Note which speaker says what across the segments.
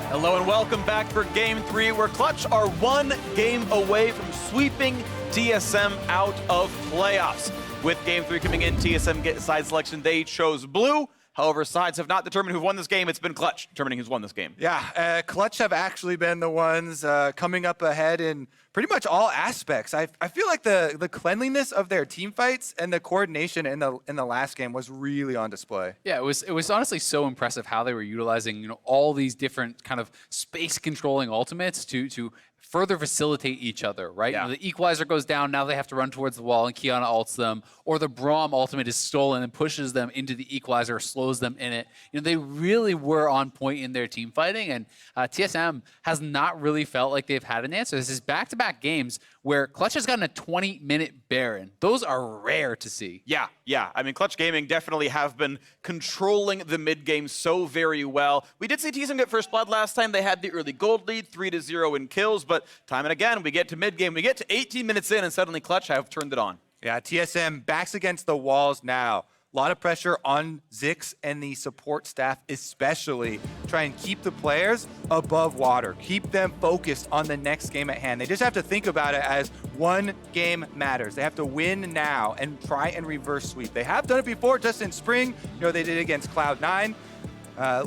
Speaker 1: Hello and welcome back for Game 3, where Clutch are one game away from sweeping TSM out of playoffs. With Game 3 coming in, TSM get side selection. They chose blue. However, sides have not determined who won this game. It's been Clutch determining who's won this game.
Speaker 2: Yeah, Clutch have actually been the ones coming up ahead in pretty much all aspects. I feel like the cleanliness of their team fights and the coordination in the last game was really on display.
Speaker 3: Yeah, it was honestly so impressive how they were utilizing all these different kind of space controlling ultimates to further facilitate each other, right?
Speaker 1: Yeah.
Speaker 3: The equalizer goes down, now they have to run towards the wall and Kiana ults them, or the Braum ultimate is stolen and pushes them into the equalizer or slows them in it. They really were on point in their team fighting, and TSM has not really felt like they've had an answer. This is back-to-back games where Clutch has gotten a 20-minute Baron. Those are rare to see.
Speaker 1: Yeah. I mean, Clutch Gaming definitely have been controlling the mid game so very well. We did see TSM get first blood last time. They had the early gold lead, 3-0 in kills, but time and again, we get to mid game, we get to 18 minutes in, and suddenly Clutch have turned it on.
Speaker 2: Yeah, TSM backs against the walls now. A lot of pressure on Zix and the support staff, especially. Try and keep the players above water. Keep them focused on the next game at hand. They just have to think about it as one game matters. They have to win now and try and reverse sweep. They have done it before, just in spring. They did it against Cloud9.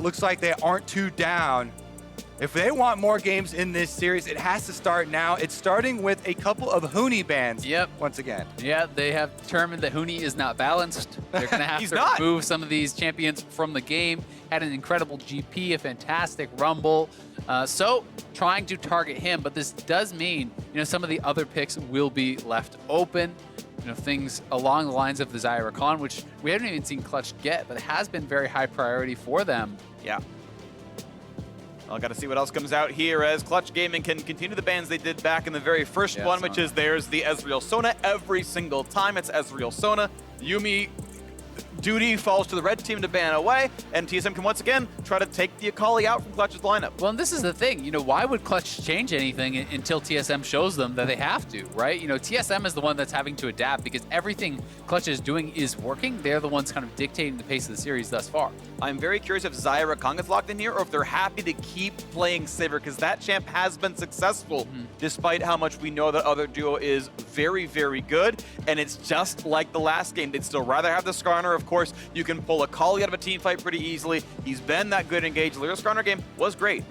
Speaker 2: Looks like they aren't too down. If they want more games in this series, it has to start now. It's starting with a couple of Huni bans.
Speaker 3: Yep.
Speaker 2: Once again.
Speaker 3: Yeah, they have determined that Huni is not balanced. They're going to have to remove some of these champions from the game. Had an incredible GP, a fantastic Rumble. So trying to target him, but this does mean some of the other picks will be left open. Things along the lines of the Xayah Rakan, which we haven't even seen Clutch get, but it has been very high priority for them.
Speaker 1: Yeah. I'll got to see what else comes out here as Clutch Gaming can continue the bans they did back in the very first one, which is there's the Ezreal Sona. Every single time it's Ezreal Sona. Yumi duty falls to the red team to ban away, and TSM can once again try to take the Akali out from Clutch's lineup.
Speaker 3: Well, and this is the thing, why would Clutch change anything until TSM shows them that they have to, right? TSM is the one that's having to adapt because everything Clutch is doing is working. They're the ones kind of dictating the pace of the series thus far.
Speaker 1: I'm very curious if Xayah Rakan gets locked in here or if they're happy to keep playing Sivir, because that champ has been successful despite how much we know that other duo is very, very good. And it's just like the last game. They'd still rather have the Skarner. Of course, you can pull Akali out of a team fight pretty easily. He's been that good engaged. Lira's Skarner game was great.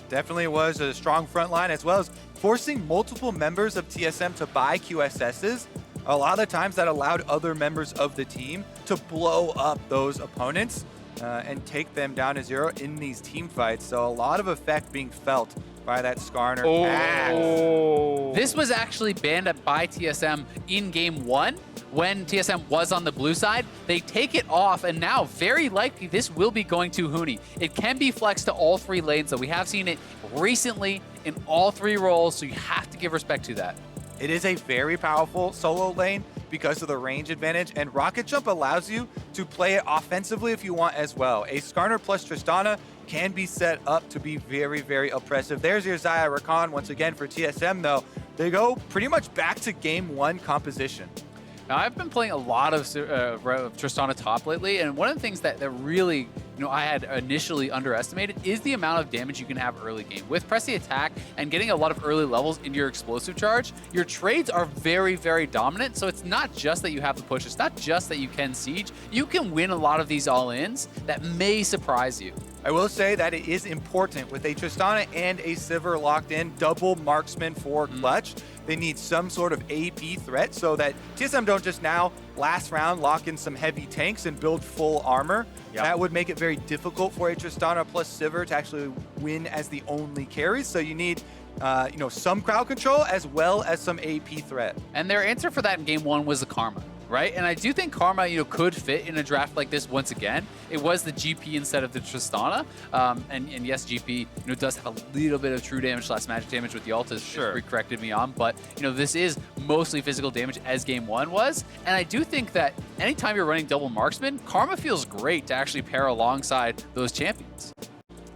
Speaker 2: Definitely was a strong front line, as well as forcing multiple members of TSM to buy QSSs. A lot of the times that allowed other members of the team to blow up those opponents and take them down to 0 in these team fights. So a lot of effect being felt by that Skarner pass.
Speaker 3: This was actually banned by TSM in game 1 when TSM was on the blue side. They take it off, and now very likely this will be going to Huni. It can be flexed to all 3 lanes, though. We have seen it recently in all 3 roles, so you have to give respect to that.
Speaker 2: It is a very powerful solo lane because of the range advantage, and Rocket Jump allows you to play it offensively if you want as well. A Skarner plus Tristana can be set up to be very, very oppressive. There's your Xayah Rakan once again for TSM, though. They go pretty much back to game 1 composition.
Speaker 3: Now, I've been playing a lot of Tristana top lately, and one of the things that really I had initially underestimated is the amount of damage you can have early game. With pressing attack and getting a lot of early levels in your explosive charge, your trades are very, very dominant. So it's not just that you have the push, it's not just that you can siege. You can win a lot of these all-ins that may surprise you.
Speaker 2: I will say that it is important with a Tristana and a Sivir locked in, double marksman for Clutch. They need some sort of AP threat so that TSM don't just now last round lock in some heavy tanks and build full armor. That would make it very difficult for a Tristana plus Sivir to actually win as the only carry. So you need some crowd control as well as some AP threat.
Speaker 3: And their answer for that in game 1 was the Karma, right? And I do think Karma, could fit in a draft like this once again. It was the GP instead of the Tristana. And yes, GP, does have a little bit of true damage / magic damage with the ult, as corrected me on. But, this is mostly physical damage as game 1 was. And I do think that anytime you're running double marksman, Karma feels great to actually pair alongside those champions.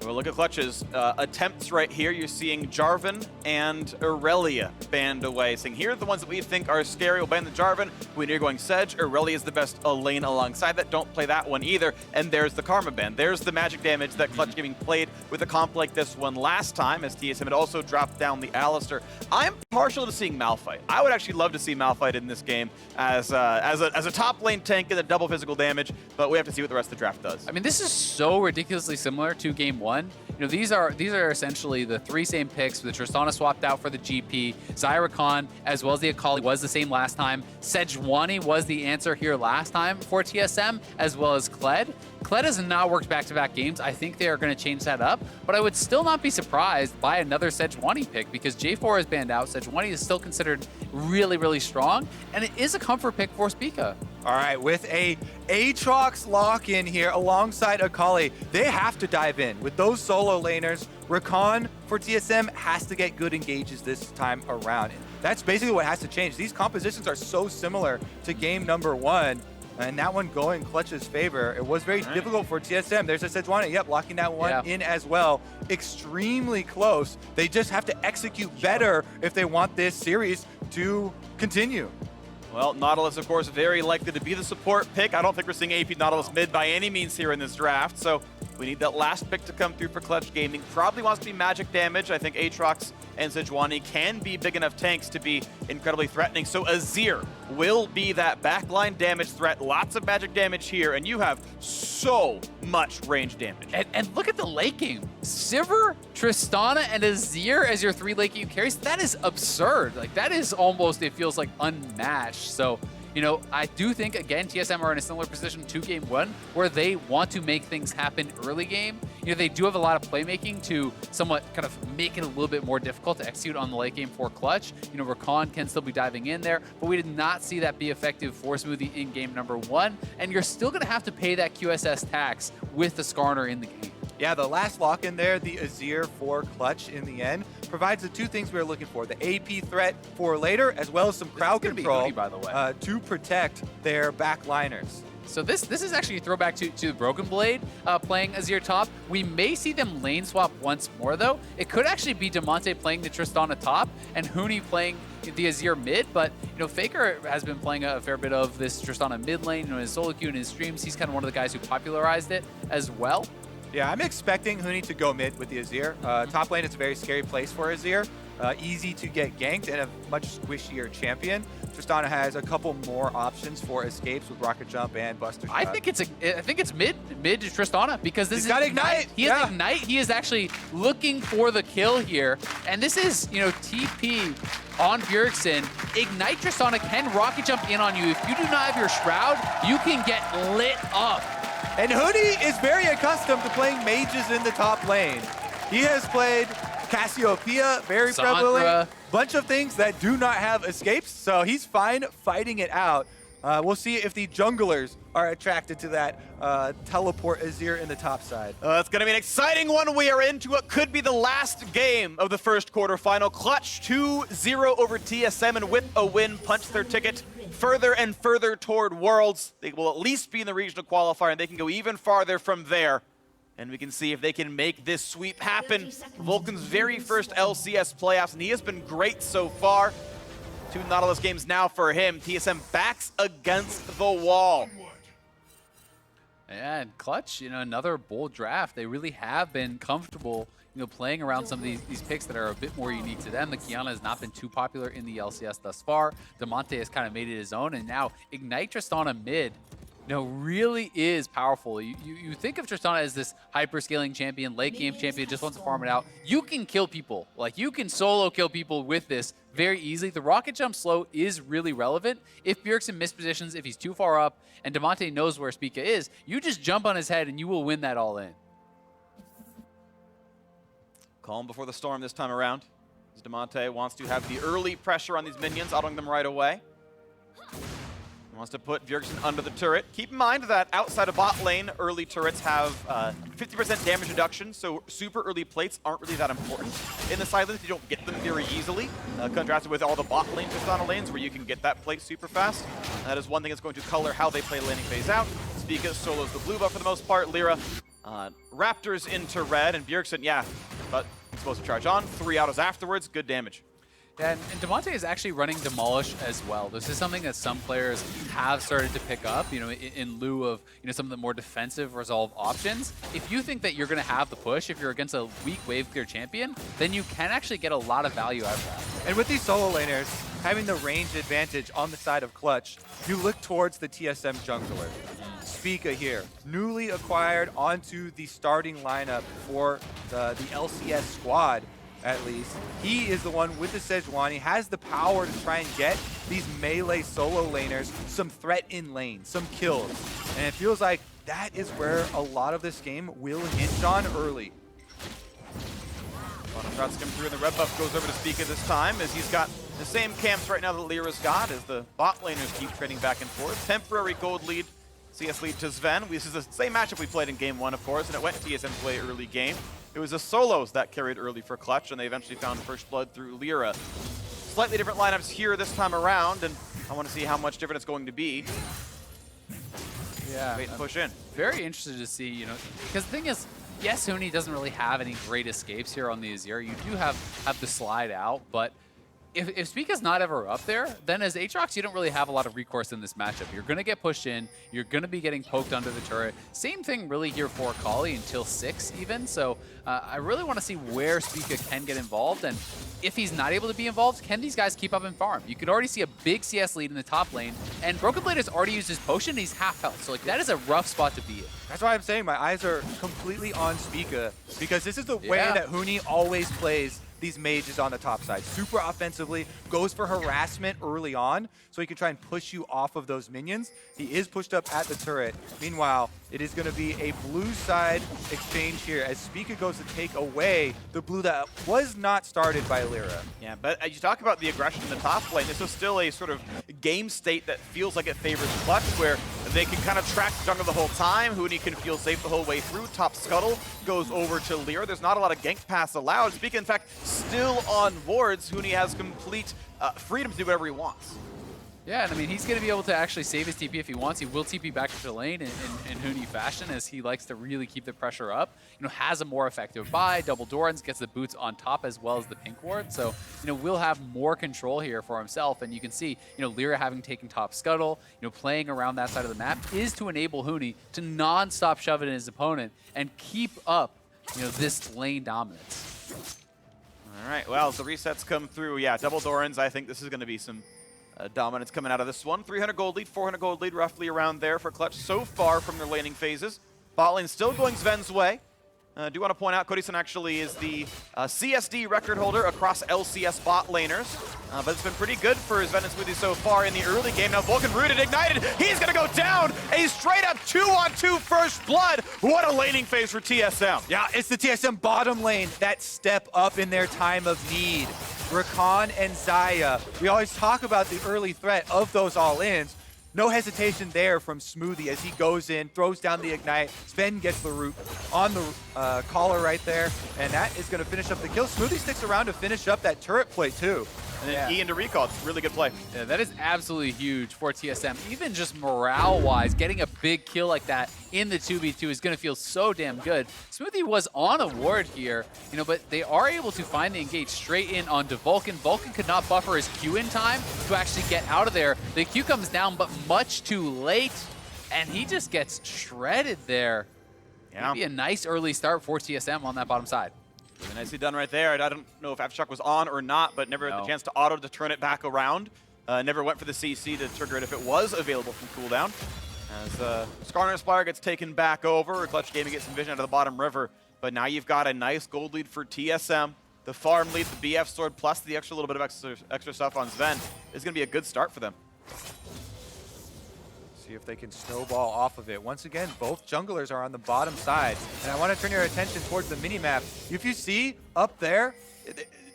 Speaker 1: Well, look at Clutch's attempts right here. You're seeing Jarvan and Aurelia banned away. Saying here are the ones that we think are scary. We'll ban the Jarvan. When you're going Sedge, Aurelia is the best lane alongside that. Don't play that one either. And there's the Karma ban. There's the magic damage that Clutch giving played with a comp like this one last time, as TSM had also dropped down the Alistar. I'm partial to seeing Malphite. I would actually love to see Malphite in this game as a top lane tank and a double physical damage, but we have to see what the rest of the draft does.
Speaker 3: I mean, this is so ridiculously similar to game one. You know, these are essentially the three same picks. The Tristana swapped out for the GP. Xayah, Rakan, as well as the Akali was the same last time. Sejuani was the answer here last time for TSM, as well as Kled. Kled has not worked back-to-back games. I think they are going to change that up, but I would still not be surprised by another Sejuani pick because J4 is banned out. Sejuani is still considered really, really strong, and it is a comfort pick for Spica.
Speaker 2: All right, with a Aatrox lock-in here alongside Akali, they have to dive in. With those solo laners, Rakan for TSM has to get good engages this time around. That's basically what has to change. These compositions are so similar to game number one, and that one going Clutch's favor. It was very difficult for TSM. There's a Sejuani, yep, locking that one in as well. Extremely close. They just have to execute better if they want this series to continue.
Speaker 1: Well, Nautilus, of course, very likely to be the support pick. I don't think we're seeing AP Nautilus mid by any means here in this draft, so we need that last pick to come through for Clutch Gaming. Probably wants to be magic damage. I think Aatrox and Sejuani can be big enough tanks to be incredibly threatening. So Azir will be that backline damage threat. Lots of magic damage here, and you have so much range damage.
Speaker 3: And look at the late game. Sivir, Tristana, and Azir as your three late game carries. That is absurd. Like, that is almost, it feels like unmatched. So, you know, I do think, again, TSM are in a similar position to game one, where they want to make things happen early game. You know, they do have a lot of playmaking to somewhat kind of make it a little bit more difficult to execute on the late game for Clutch. You know, Rakan can still be diving in there, but we did not see that be effective for Smoothie in game number one. And you're still going to have to pay that QSS tax with the Skarner in the game.
Speaker 2: Yeah, the last lock in there, the Azir for Clutch in the end, provides the two things we were looking for. The AP threat for later, as well as some crowd control
Speaker 3: Huni, by the way.
Speaker 2: To protect their backliners.
Speaker 3: So this is actually a throwback to the Broken Blade playing Azir top. We may see them lane swap once more, though. It could actually be Damonte playing the Tristana top and Huni playing the Azir mid, but you know, FLICKR has been playing a fair bit of this Tristana mid lane. You know, in his solo queue and his streams, he's kind of one of the guys who popularized it as well.
Speaker 2: Yeah, I'm expecting Huni to go mid with the Azir. Top lane is a very scary place for Azir. Easy to get ganked and a much squishier champion. Tristana has a couple more options for escapes with Rocket Jump and Buster Shot.
Speaker 3: I think it's mid to Tristana because this
Speaker 2: He's got Ignite.
Speaker 3: He has Ignite. He is actually looking for the kill here, and this is, you know, TP on Bjergsen. Ignite Tristana can Rocket Jump in on you. If you do not have your Shroud, you can get lit up.
Speaker 2: And Huni is very accustomed to playing mages in the top lane. He has played Cassiopeia, very prevalent. Bunch of things that do not have escapes, so he's fine fighting it out. We'll see if the junglers are attracted to that teleport Azir in the top side.
Speaker 1: It's going to be an exciting one. We are into what could be the last game of the first quarterfinal. Clutch 2-0 over TSM, and with a win, punch their ticket further and further toward Worlds. They will at least be in the regional qualifier, and they can go even farther from there. And we can see if they can make this sweep happen. Vulcan's very first LCS playoffs, and he has been great so far. 2 Nautilus games now for him. TSM backs against the wall.
Speaker 3: And Clutch, you know, another bold draft. They really have been comfortable, you know, playing around some of these picks that are a bit more unique to them. The Qiyana has not been too popular in the LCS thus far. Damonte has kind of made it his own, and now Ignite Tristana mid, you know, really is powerful. You think of Tristana as this hyper-scaling champion, late-game champion, just wants to farm it out. You can kill people. Like, you can solo kill people with this very easily. The rocket jump slow is really relevant. If Bjergsen mispositions, if he's too far up, and Damonte knows where Spica is, you just jump on his head and you will win that all in.
Speaker 1: Calm before the storm this time around. As Damonte wants to have the early pressure on these minions, autoing them right away. He wants to put Bjergsen under the turret. Keep in mind that outside of bot lane, early turrets have 50% damage reduction, so super early plates aren't really that important. In the side lanes, you don't get them very easily, contrasted with all the bot lane Tristana lanes where you can get that plate super fast. And that is one thing that's going to color how they play laning phase out. Spica solos the blue buff for the most part. Lira Raptors into red, and Bjergsen, yeah, but supposed to charge on. 3 autos afterwards, good damage.
Speaker 3: Yeah, and Damonte is actually running Demolish as well. This is something that some players have started to pick up, in lieu of, some of the more defensive resolve options. If you think that you're going to have the push, if you're against a weak wave clear champion, then you can actually get a lot of value out of that.
Speaker 2: And with these solo laners, having the range advantage on the side of Clutch, you look towards the TSM jungler. Spica here, newly acquired onto the starting lineup for the LCS squad. At least. He is the one with the Sejuani, has the power to try and get these melee solo laners some threat in lane, some kills. And it feels like that is where a lot of this game will hinge on early.
Speaker 1: A lot of shots come through, and the red buff goes over to Spica this time, as he's got the same camps right now that Lira's got, as the bot laners keep trading back and forth. Temporary gold lead, CS lead to Zven. This is the same matchup we played in game 1, of course, and it went TSM play early game. It was the solos that carried early for Clutch, and they eventually found first blood through Lira. Slightly different lineups here this time around, and I want to see how much different it's going to be.
Speaker 3: Yeah.
Speaker 1: Wait and push in.
Speaker 3: Very interested to see, because the thing is, yes, Huni doesn't really have any great escapes here on the Azir. You do have the slide out, but if Spica's not ever up there, then as Aatrox, you don't really have a lot of recourse in this matchup. You're going to get pushed in. You're going to be getting poked under the turret. Same thing really here for Akali until 6 even. So I really want to see where Spica can get involved. And if he's not able to be involved, can these guys keep up and farm? You could already see a big CS lead in the top lane. And Broken Blade has already used his potion. And he's half health. So that is a rough spot to be in.
Speaker 2: That's why I'm saying my eyes are completely on Spica, because this is the way that Huni always plays these mages on the top side. Super offensively, goes for harassment early on, so he can try and push you off of those minions. He is pushed up at the turret. Meanwhile, it is going to be a blue side exchange here as Spica goes to take away the blue that was not started by Lira.
Speaker 1: Yeah, but as you talk about the aggression in the top lane, this was still a sort of game state that feels like it favors Clutch, where they can kind of track the jungle the whole time. Huni can feel safe the whole way through. Top scuttle goes over to Lira. There's not a lot of gank pass allowed. Spica, in fact, still on wards. Huni has complete freedom to do whatever he wants.
Speaker 3: Yeah, and I mean, he's going to be able to actually save his TP if he wants. He will TP back to the lane in Huni fashion, as he likes to really keep the pressure up. Has a more effective buy, double Dorans, gets the boots on top as well as the pink ward. So, will have more control here for himself. And you can see, Lira having taken top scuttle, playing around that side of the map is to enable Huni to non-stop shove it in his opponent and keep up, this lane dominance.
Speaker 1: All right, well, as the resets come through, yeah, double Dorans, I think this is going to be some dominance coming out of this one. 300 gold lead, 400 gold lead, roughly around there for Clutch so far from their laning phases. Bot lane still going Zven's way. I do want to point out, Cody Sun actually is the CSD record holder across LCS bot laners. But it's been pretty good for Zven and Smoothie so far in the early game. Now Vulcan rooted, ignited, he's going to go down. A straight up 2-on-2 first blood. What a laning phase for TSM.
Speaker 2: Yeah, it's the TSM bottom lane that step up in their time of need. Rakan and Xayah, we always talk about the early threat of those all-ins. No hesitation there from Smoothie as he goes in, throws down the ignite. Zven gets the root on the collar right there, and that is going to finish up the kill. Smoothie sticks around to finish up that turret play too.
Speaker 1: And then E into recall, it's a really good play.
Speaker 3: Yeah, that is absolutely huge for TSM. Even just morale-wise, getting a big kill like that in the 2v2 is going to feel so damn good. Smoothie was on a ward here, but they are able to find the engage straight in onto Vulcan. Vulcan could not buffer his Q in time to actually get out of there. The Q comes down, but much too late, and he just gets shredded there.
Speaker 1: Yeah.
Speaker 3: Maybe a nice early start for TSM on that bottom side.
Speaker 1: Really nicely done right there. I don't know if Aftershock was on or not, but never had the chance to auto to turn it back around. Never went for the CC to trigger it if it was available from cooldown. As Skarner Spire gets taken back over, Clutch Gaming gets some vision out of the bottom river. But now you've got a nice gold lead for TSM. The farm lead, the BF sword, plus the extra little bit of extra stuff on Zven is going to be a good start for them.
Speaker 2: See if they can snowball off of it. Once again, both junglers are on the bottom side. And I want to turn your attention towards the minimap. If you see up there,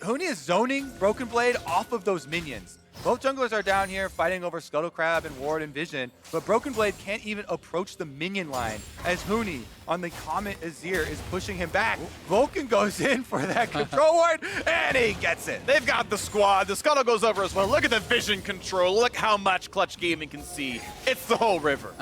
Speaker 2: Huni is zoning Broken Blade off of those minions. Both junglers are down here fighting over Scuttle Crab and Ward and Vision, but Broken Blade can't even approach the minion line as Huni on the Comet Azir is pushing him back. Vulcan goes in for that control ward, and he gets it.
Speaker 1: They've got the squad. The Scuttle goes over as well. Look at the vision control. Look how much Clutch Gaming can see. It's the whole river.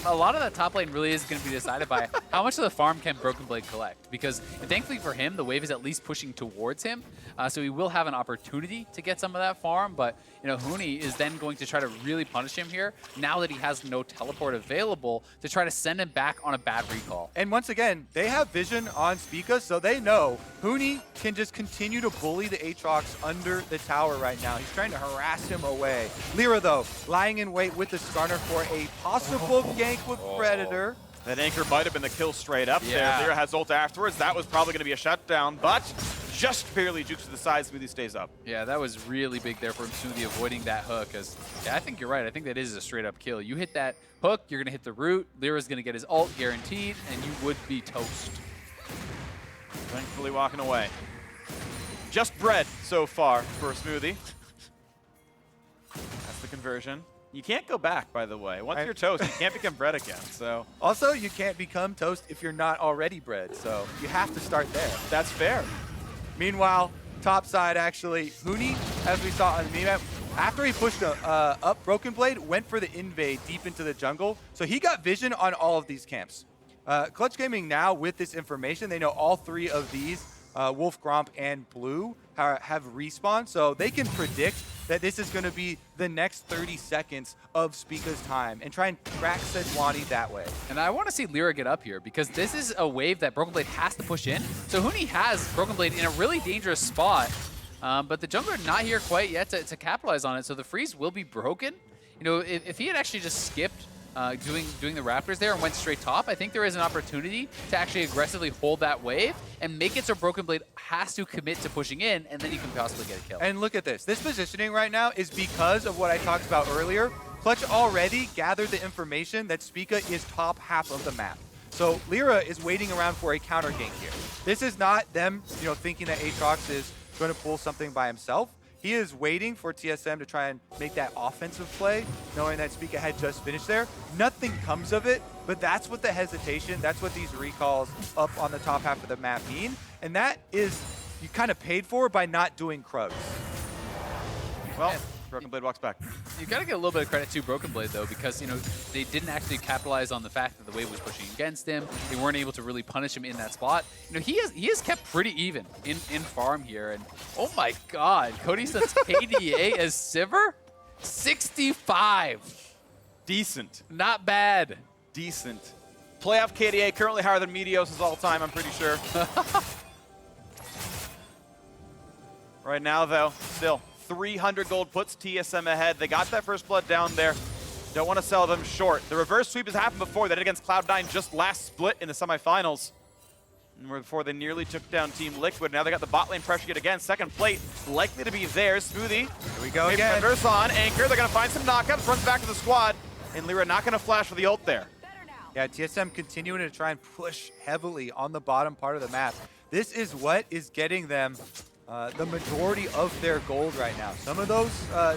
Speaker 3: A lot of that top lane really is going to be decided by how much of the farm can Broken Blade collect. Because thankfully for him, the wave is at least pushing towards him. So he will have an opportunity to get some of that farm. But Huni is then going to try to really punish him here now that he has no teleport available to try to send him back on a bad recall.
Speaker 2: And once again, they have vision on Spica, so they know Huni can just continue to bully the Aatrox under the tower right now. He's trying to harass him away. Lira, though, lying in wait with the Skarner for a possible gank with Predator.
Speaker 1: That anchor might have been the kill straight up there. Lira has ult afterwards. That was probably going to be a shutdown, but just barely jukes to the side. Smoothie stays up.
Speaker 3: Yeah, that was really big there for Smoothie avoiding that hook. Because I think you're right. I think that is a straight up kill. You hit that hook, you're going to hit the root. Lira's going to get his ult guaranteed, and you would be toast.
Speaker 1: Thankfully walking away. Just bread so far for Smoothie. That's the conversion. You can't go back, by the way. Once you're toast, you can't become bread again. So
Speaker 2: also, you can't become toast if you're not already bread. So you have to start there.
Speaker 1: That's fair.
Speaker 2: Meanwhile, top side actually, Huni, as we saw on the meme, after he pushed up Broken Blade, went for the invade deep into the jungle. So he got vision on all of these camps. Clutch Gaming now, with this information, they know all three of these, Wolf, Gromp, and Blue, have respawn. So they can predict that this is going to be the next 30 seconds of Spica's time and try and crack Sejuani that way.
Speaker 3: And I want to see Lira get up here because this is a wave that Broken Blade has to push in. So Huni has Broken Blade in a really dangerous spot, but the jungler not here quite yet to capitalize on it. So the freeze will be broken. If he had actually just skipped doing the Raptors there and went straight top, I think there is an opportunity to actually aggressively hold that wave and make it so Broken Blade has to commit to pushing in, and then you can possibly get a kill.
Speaker 2: And look at this. This positioning right now is because of what I talked about earlier. Clutch already gathered the information that Spica is top half of the map. So Lira is waiting around for a counter gank here. This is not them, thinking that Aatrox is going to pull something by himself. He is waiting for TSM to try and make that offensive play, knowing that Spica had just finished there. Nothing comes of it, but that's what the hesitation, that's what these recalls up on the top half of the map mean. And that is, you kind of paid for by not doing Krugs.
Speaker 1: Well, Broken Blade walks back.
Speaker 3: You got to get a little bit of credit to Broken Blade, though, because, they didn't actually capitalize on the fact that the wave was pushing against him. They weren't able to really punish him in that spot. He has kept pretty even in farm here. And, oh my God, Cody Sun's KDA as Sivir? 65.
Speaker 1: Decent.
Speaker 3: Not bad.
Speaker 1: Decent. Playoff KDA currently higher than Meteos' all time, I'm pretty sure. Right now, though, still 300 gold puts TSM ahead. They got that first blood down there. Don't want to sell them short. The reverse sweep has happened before. They did against Cloud9 just last split in the semifinals. And before they nearly took down Team Liquid. Now they got the bot lane pressure yet again. Second plate likely to be theirs. Smoothie. Here
Speaker 2: we go again.
Speaker 1: Predators on Anchor. They're going to find some knockups. Runs back to the squad. And Lira not going to flash for the ult there.
Speaker 2: Yeah, TSM continuing to try and push heavily on the bottom part of the map. This is what is getting them the majority of their gold right now. Some of those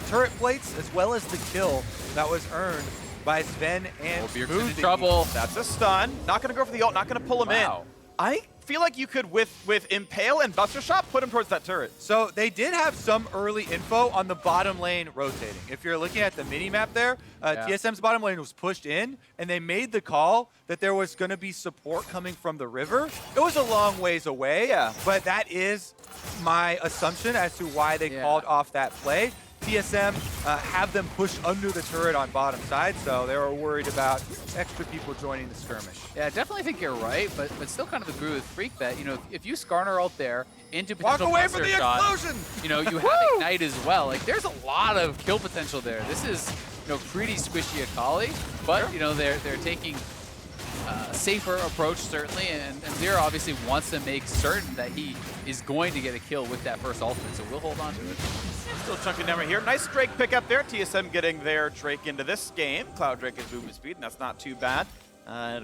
Speaker 2: turret plates, as well as the kill that was earned by Zven and
Speaker 3: Bjergsen in
Speaker 2: Smoothie.
Speaker 1: Trouble. That's a stun. Not going to go for the ult. Not going to pull him in. I feel like you could, with Impale and Buster Shot, put him towards that turret.
Speaker 2: So they did have some early info on the bottom lane rotating. If you're looking at the mini-map there, TSM's bottom lane was pushed in, and they made the call that there was going to be support coming from the river. It was a long ways away, but that is my assumption as to why they called off that play. TSM have them push under the turret on bottom side, so they were worried about extra people joining the skirmish.
Speaker 3: Yeah, I definitely think you're right, but still kind of agree with Freak that, if you Skarner out there into potential
Speaker 2: walk away from the
Speaker 3: shot,
Speaker 2: explosion!
Speaker 3: You have Ignite as well. Like, there's a lot of kill potential there. This is, pretty squishy Akali, but, they're taking a safer approach, certainly, and Lira obviously wants to make certain that he is going to get a kill with that first ultimate, so we'll hold on to it.
Speaker 1: Still chunking down right here. Nice Drake pick up there. TSM getting their Drake into this game. Cloud Drake is movement speed, and that's not too bad.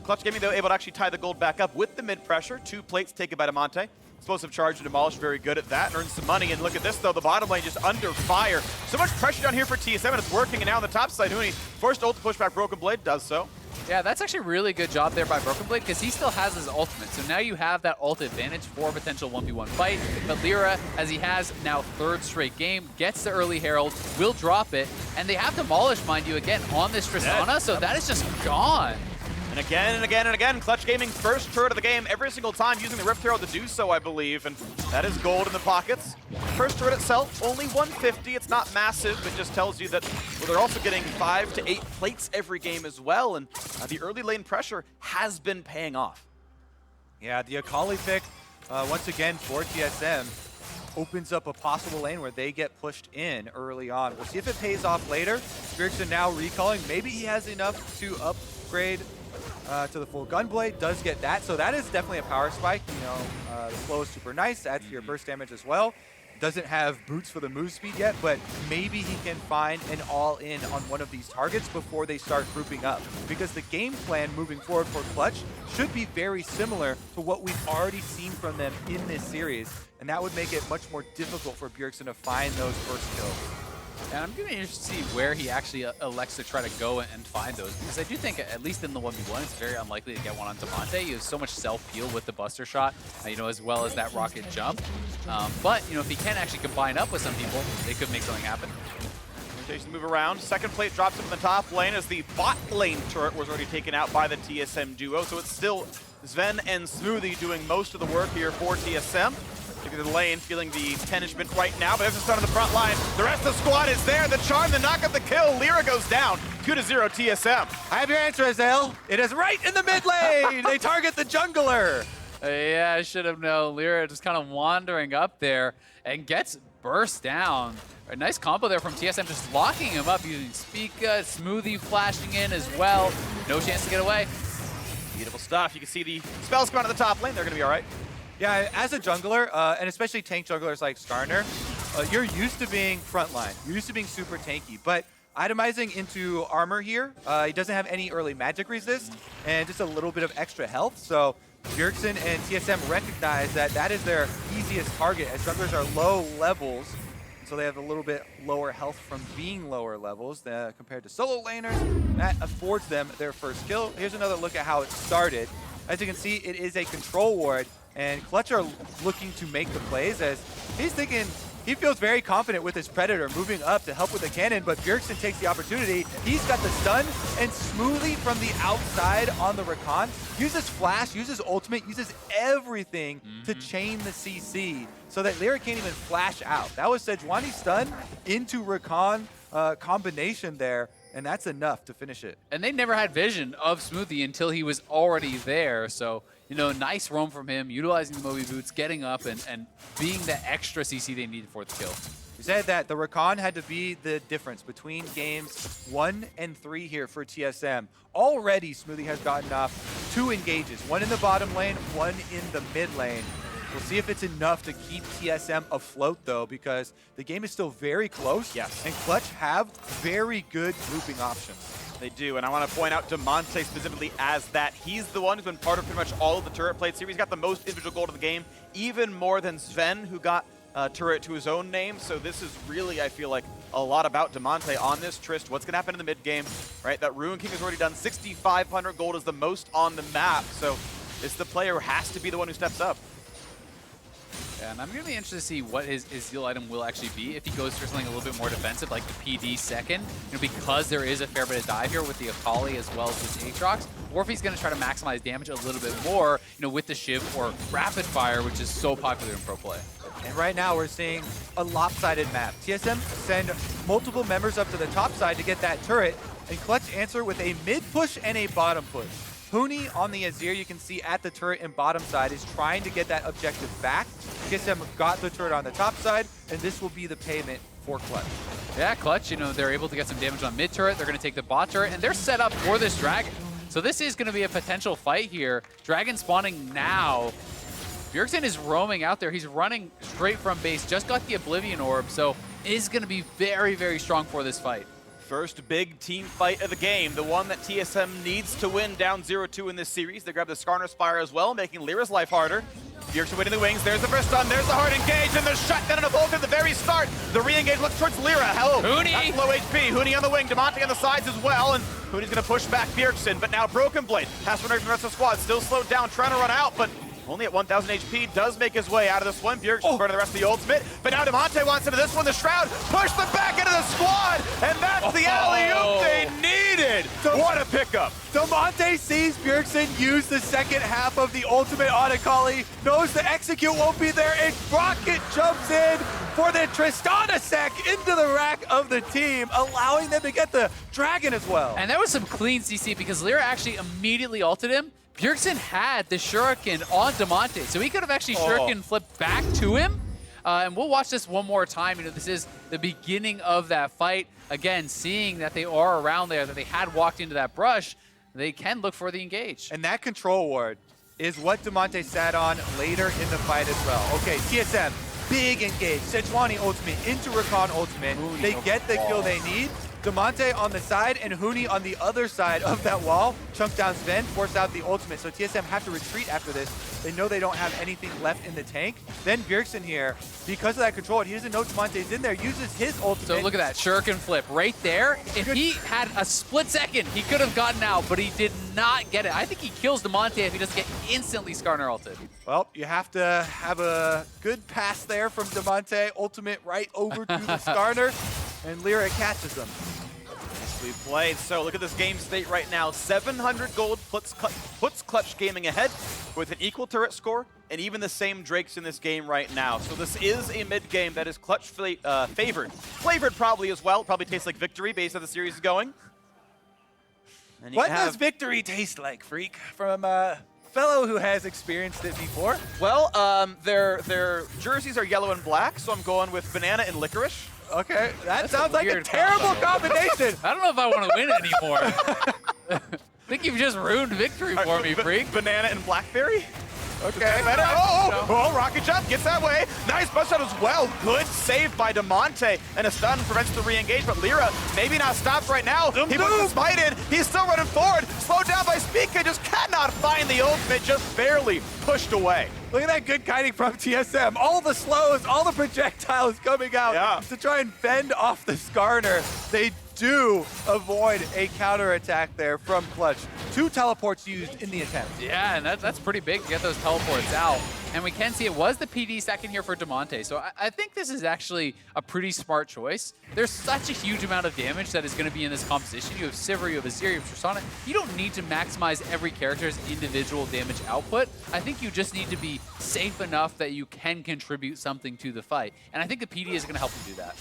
Speaker 1: Clutch Gaming, though, able to actually tie the gold back up with the mid-pressure. 2 plates taken by Damonte. Explosive charge and demolish, very good at that. Earns some money, and look at this, though. The bottom lane just under fire. So much pressure down here for TSM, and it's working, and now on the top side, Huni forced ult to push back Broken Blade, does so.
Speaker 3: Yeah, that's actually a really good job there by Broken Blade because he still has his ultimate. So now you have that ult advantage for a potential 1v1 fight. But Lira, as he has now 3rd straight game, gets the early Herald, will drop it, and they have Demolish, mind you, again on this Tristana, so that is just gone.
Speaker 1: And again and again and again, Clutch Gaming first turret of the game every single time using the Rift Herald to do so, I believe. And that is gold in the pockets. First turret itself, only 150. It's not massive. It just tells you that they're also getting 5 to 8 plates every game as well. And the early lane pressure has been paying off.
Speaker 2: Yeah, the Akali pick, once again for TSM, opens up a possible lane where they get pushed in early on. We'll see if it pays off later. Bjergsen now recalling. Maybe he has enough to upgrade to the full Gunblade, does get that. So that is definitely a power spike. You know, the flow is super nice, adds to your burst damage as well. Doesn't have boots for the move speed yet, but maybe he can find an all-in on one of these targets before they start grouping up. Because the game plan moving forward for Clutch should be very similar to what we've already seen from them in this series. And that would make it much more difficult for Bjergsen to find those first kills.
Speaker 3: And I'm going to be interested to see where he actually elects to try to go and find those. Because I do think, at least in the 1v1, it's very unlikely to get one on Damonte. He has so much self-heal with the Buster Shot, you know, as well as that rocket jump. But, you know, if he can actually combine up with some people, they could make something happen.
Speaker 1: Rotation move around. Second plate drops up in the top lane as the bot lane turret was already taken out by the TSM duo. So it's still Zven and Smoothie doing most of the work here for TSM. Taking the lane, feeling the punishment right now, but there's a stun on the front line. The rest of the squad is there. The charm, the knock of the kill. Lira goes down. 2-0 TSM.
Speaker 2: I have your answer, Azale. It is right in the mid lane. They target the jungler.
Speaker 3: Yeah, I should have known. Lira just kind of wandering up there and gets burst down. A nice combo there from TSM, just locking him up using Spica, Smoothie flashing in as well. No chance to get away.
Speaker 1: Beautiful stuff. You can see the spells come out of the top lane. They're going to be all right.
Speaker 2: Yeah, as a jungler, and especially tank junglers like Skarner, you're used to being frontline. You're used to being super tanky, but itemizing into armor here, he doesn't have any early magic resist, and just a little bit of extra health. So Bjergsen and TSM recognize that that is their easiest target, as junglers are low levels, so they have a little bit lower health from being lower levels compared to solo laners. That affords them their first kill. Here's another look at how it started. As you can see, it is a control ward, and Clutch are looking to make the plays as he's thinking, he feels very confident with his Predator moving up to help with the cannon, but Bjergsen takes the opportunity. He's got the stun, and Smoothie from the outside on the Rakan uses flash, uses ultimate, uses everything to chain the CC so that Lira can't even flash out. That was Sejuani stun into Rakan combination there, and that's enough to finish it.
Speaker 3: And they never had vision of Smoothie until he was already there. So, you know, nice roam from him, utilizing the Moby Boots, getting up and being the extra CC they needed for the kill.
Speaker 2: We said that the Rakan had to be the difference between games 1 and 3 here for TSM. Already, Smoothie has gotten off 2 engages, one in the bottom lane, one in the mid lane. We'll see if it's enough to keep TSM afloat, though, because the game is still very close.
Speaker 1: Yes.
Speaker 2: And Clutch have very good grouping options.
Speaker 1: They do, and I want to point out Damonte specifically as that. He's the one who's been part of pretty much all of the turret plates here. He's got the most individual gold in the game, even more than Zven, who got turret to his own name. So this is really, I feel like, a lot about Damonte on this Trist. What's going to happen in the mid game, right? That Ruin King has already done 6,500 gold is the most on the map. So it's the player who has to be the one who steps up.
Speaker 3: And I'm going to be interested to see what his Zeal item will actually be if he goes for something a little bit more defensive, like the PD second, you know, because there is a fair bit of dive here with the Akali as well as with Aatrox, or if he's going to try to maximize damage a little bit more, you know, with the Shiv or Rapid Fire, which is so popular in pro play.
Speaker 2: And right now we're seeing a lopsided map. TSM send multiple members up to the top side to get that turret, and Clutch answer with a mid push and a bottom push. Huni on the Azir, you can see at the turret and bottom side, is trying to get that objective back. TSM got the turret on the top side, and this will be the payment for Clutch.
Speaker 3: Yeah, Clutch, you know, they're able to get some damage on mid turret. They're going to take the bot turret, and they're set up for this dragon. So this is going to be a potential fight here. Dragon spawning now. Bjergsen is roaming out there. He's running straight from base. Just got the Oblivion Orb, so is going to be very, very strong for this fight.
Speaker 1: First big team fight of the game, the one that TSM needs to win down 0-2 in this series. They grab the Skarner Spire as well, making Lira's life harder. Bjergsen waiting the wings, there's the first stun, there's the hard engage, and the shutdown and a Vulcan at the very start. The re-engage looks towards Lira. Hello,
Speaker 3: Huni!
Speaker 1: That's low HP. Huni on the wing, Damonte on the sides as well, and Huni's gonna push back Bjergsen, but now Broken Blade has to run away from the rest of the squad, still slowed down, trying to run out, but only at 1,000 HP, does make his way out of this one. Bjergsen burning the rest of the ultimate, but now Damonte wants into this one. The Shroud pushed them back into the squad, and that's the alley-oop they needed. What a pickup.
Speaker 2: Damonte sees Bjergsen use the second half of the ultimate on Akali, knows the execute won't be there, and Rocket jumps in for the Tristana sec into the rack of the team, allowing them to get the dragon as well.
Speaker 3: And that was some clean CC because Lira actually immediately ulted him. Bjergsen had the Shuriken on Damonte, so he could have actually Shuriken flipped back to him. And we'll watch this one more time. You know, this is the beginning of that fight. Again, seeing that they are around there, that they had walked into that brush, they can look for the engage.
Speaker 2: And that control ward is what Damonte sat on later in the fight as well. Okay, TSM, big engage. Sejuani ultimate into Rakan ultimate. They get the kill they need. Damonte on the side and Huni on the other side of that wall. Chunk down Zven, force out the ultimate. So TSM have to retreat after this. They know they don't have anything left in the tank. Then Bjergsen here, because of that control, he doesn't know Damonte's in there, uses his ultimate.
Speaker 3: So look at that Shuriken flip right there. If he had a split second, he could have gotten out, but he did not get it. I think he kills Damonte if he doesn't get instantly Skarner ulted.
Speaker 2: Well, you have to have a good pass there from Damonte. Ultimate right over to the Skarner, and Lira catches them.
Speaker 1: Nicely played. So look at this game state right now. 700 gold puts Clutch Gaming ahead with an equal turret score and even the same Drakes in this game right now. So this is a mid game that is Clutch favored. Flavored probably as well. Probably tastes like victory based on the series is going. And
Speaker 2: What does victory taste like, Freak? From a fellow who has experienced it before?
Speaker 1: Well, their jerseys are yellow and black, so I'm going with banana and licorice.
Speaker 2: Okay, that
Speaker 3: That's
Speaker 2: sounds
Speaker 3: a
Speaker 2: like a
Speaker 3: weird
Speaker 2: terrible
Speaker 3: combo.
Speaker 2: combination.
Speaker 3: I don't know if I want to win anymore. I think you've just ruined victory for me, Freak.
Speaker 1: Banana and blackberry?
Speaker 2: Okay.
Speaker 1: Rocket jump gets that way. Nice bust shot as well. Good save by Damonte. And a stun prevents the re-engage, but Lira maybe not stopped right now. He puts the smite in. He's still running forward. Slowed down by Spica. Just cannot find the ultimate. Just barely pushed away.
Speaker 2: Look at that good kiting from TSM. All the slows, all the projectiles coming out to try and fend off the Skarner. They do avoid a counterattack there from Clutch. 2 teleports used in the attempt.
Speaker 3: Yeah, and that's pretty big to get those teleports out. And we can see it was the PD second here for Damonte. So I think this is actually a pretty smart choice. There's such a huge amount of damage that is going to be in this composition. You have Sivir, you have Azir, you have Tristana. You don't need to maximize every character's individual damage output. I think you just need to be safe enough that you can contribute something to the fight. And I think the PD is going to help you do that.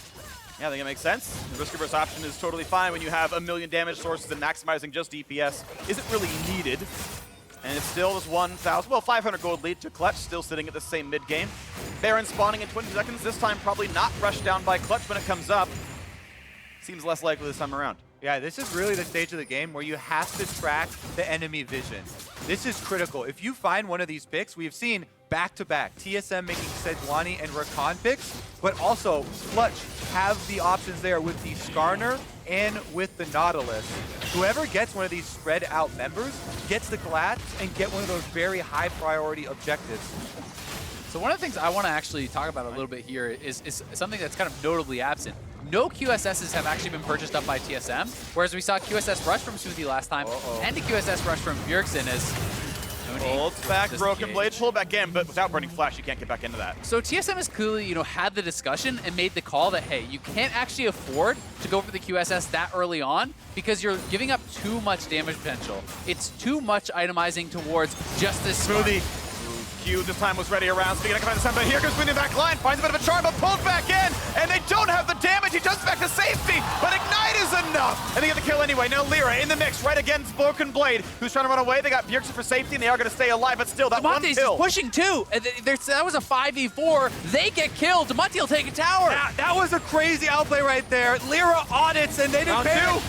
Speaker 1: Yeah, I think it makes sense. The risk averse option is totally fine when you have a million damage sources and maximizing just DPS isn't really needed. And it's still this 500 gold lead to Clutch, still sitting at the same mid game. Baron spawning in 20 seconds, this time probably not rushed down by Clutch when it comes up. Seems less likely this time around.
Speaker 2: Yeah, this is really the stage of the game where you have to track the enemy vision. This is critical. If you find one of these picks, we've seen back-to-back TSM making Sejuani and Rakan picks, but also Clutch have the options there with the Skarner and with the Nautilus. Whoever gets one of these spread out members gets the collapse and get one of those very high priority objectives.
Speaker 3: So one of the things I want to actually talk about a little bit here is something that's kind of notably absent. No QSSs have actually been purchased up by TSM, whereas we saw QSS rush from Smoothie last time and a QSS rush from Bjergsen as
Speaker 1: Holds back, Broken Blade, pull back in, but without Burning Flash, you can't get back into that.
Speaker 3: So TSM has clearly, had the discussion and made the call that, hey, you can't actually afford to go for the QSS that early on because you're giving up too much damage potential. It's too much itemizing towards just this
Speaker 1: Smoothie. Q this time was ready around. Speaking of command center, here comes Smoothie back line, finds a bit of a charm, but pulled back in, and they don't have the damage. He jumps back to safety, but Ignite is enough, and they get the kill anyway. Now Lira in the mix, right against Broken Blade, who's trying to run away. They got Bjergsen for safety, and they are going to stay alive, but still, that one
Speaker 3: Damonte's
Speaker 1: kill.
Speaker 3: pushing too. That was a 5v4. They get killed. Damonte will take a tower.
Speaker 2: That was a crazy outplay right there. Lira audits, and they didn't
Speaker 1: Round
Speaker 2: panic.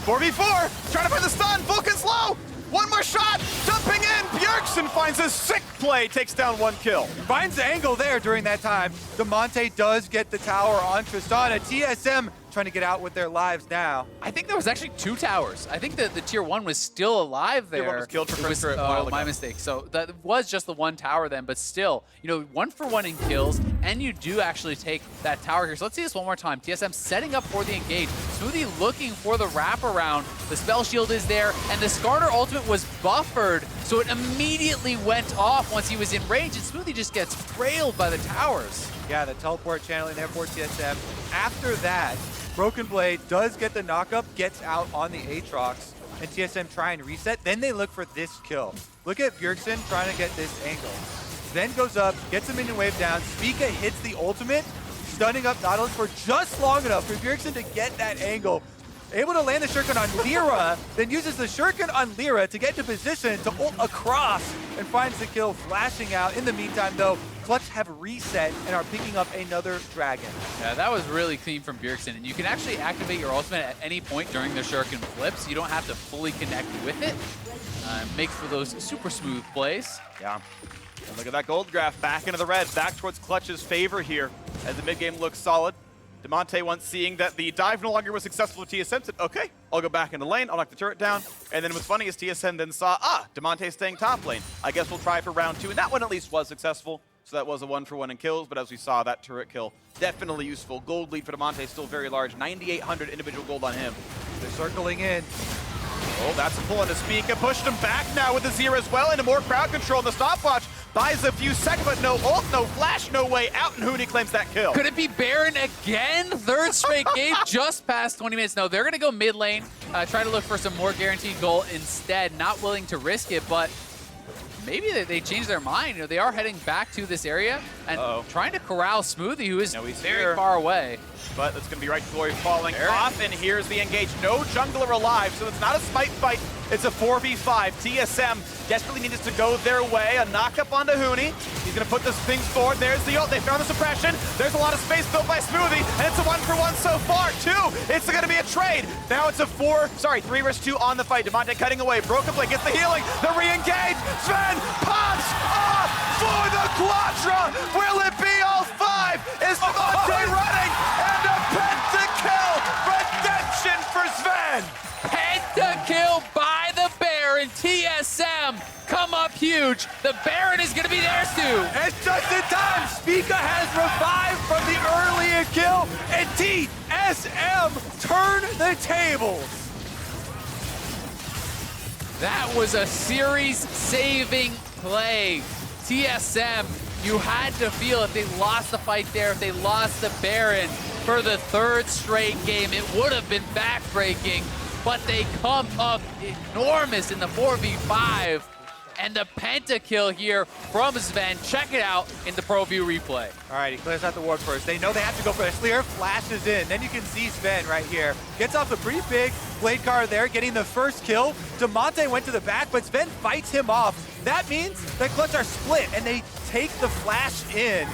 Speaker 1: 2, 4v4, trying to find the stun. Vulcan's low. One more shot, jumping in. Bjergsen finds a sick play, takes down 1 kill.
Speaker 2: Finds the angle there during that time. Damonte does get the tower on Tristana. TSM trying to get out with their lives now.
Speaker 3: I think there was actually 2 towers. I think that the tier 1 was still alive there.
Speaker 1: Tier 1 was killed for
Speaker 3: It was,
Speaker 1: FLICKR a while
Speaker 3: my
Speaker 1: ago.
Speaker 3: mistake. So that was just the 1 tower then, but still, you know, 1 for 1 in kills, and you do actually take that tower here. So let's see this one more time. TSM setting up for the engage. Smoothie looking for the wraparound. The spell shield is there, and the Skarner ultimate was buffered, so it immediately went off once he was in range, and Smoothie just gets railed by the towers.
Speaker 2: Yeah, the teleport channeling there for TSM. After that, Broken Blade does get the knockup, gets out on the Aatrox, and TSM try and reset. Then they look for this kill. Look at Bjergsen trying to get this angle. Then goes up, gets a minion wave down. Spica hits the ultimate, stunning up Nautilus for just long enough for Bjergsen to get that angle. Able to land the shuriken on Lira, then uses the shuriken on Lira to get into position to ult across and finds the kill, flashing out. In the meantime, though, Clutch have reset and are picking up another dragon.
Speaker 3: Yeah, that was really clean from Bjergsen, and you can actually activate your ultimate at any point during the shuriken flips. You don't have to fully connect with it. Makes for those super smooth plays.
Speaker 1: Yeah. And look at that gold graph back into the red, back towards Clutch's favor here as the mid game looks solid. Damonte, once seeing that the dive no longer was successful with TSM, said, okay, I'll go back in the lane, I'll knock the turret down. And then what's funny is TSM then saw, Damonte staying top lane. I guess we'll try for round 2, and that one at least was successful. So that was a 1 for 1 in kills, but as we saw, that turret kill, definitely useful. Gold lead for Damonte, still very large, 9,800 individual gold on him.
Speaker 2: They're circling in.
Speaker 1: Oh, that's a pull into Spica. Pushed him back now with the Azir as well, into more crowd control. The stopwatch buys a few seconds, but no ult, no flash, no way out, and Huni claims that kill.
Speaker 3: Could it be Baron again? Third straight game, just past 20 minutes. No, they're going to go mid lane, try to look for some more guaranteed goal instead. Not willing to risk it, but maybe they changed their mind. You know, they are heading back to this area and trying to corral Smoothie, who is very
Speaker 1: here.
Speaker 3: far away.
Speaker 1: But it's going to be right glory falling off, and here's the engage. No jungler alive, so it's not a smite fight. It's a 4v5. TSM desperately needs to go their way. A knock-up onto Huni. He's going to put this thing forward. There's the ult. They found the suppression. There's a lot of space built by Smoothie, and it's a 1 for 1 so far. 2. It's going to be a trade. Now it's a 3 versus 2 on the fight. Damonte cutting away. Broken Blade gets the healing. The re-engage. Zven pops off for the Quadra. Will it be all 5? Is Damonte running? And a pentakill. Redemption for Zven.
Speaker 3: Pentakill by the Baron. TSM come up huge. The Baron is going to be theirs too.
Speaker 2: It's just in time. Spica has revived from the earlier kill, and TSM turn the tables.
Speaker 3: That was a series-saving play. TSM, you had to feel if they lost the fight there, if they lost the Baron for the 3rd straight game, it would have been backbreaking. But they come up enormous in the 4v5. And the pentakill here from Zven. Check it out in the Pro View replay.
Speaker 2: All right, he clears out the ward first. They know they have to go for this. Lira flashes in. Then you can see Zven right here. Gets off a pretty big blade car there, getting the first kill. Damonte went to the back, but Zven fights him off. That means that Clutch are split, and they take the flash in.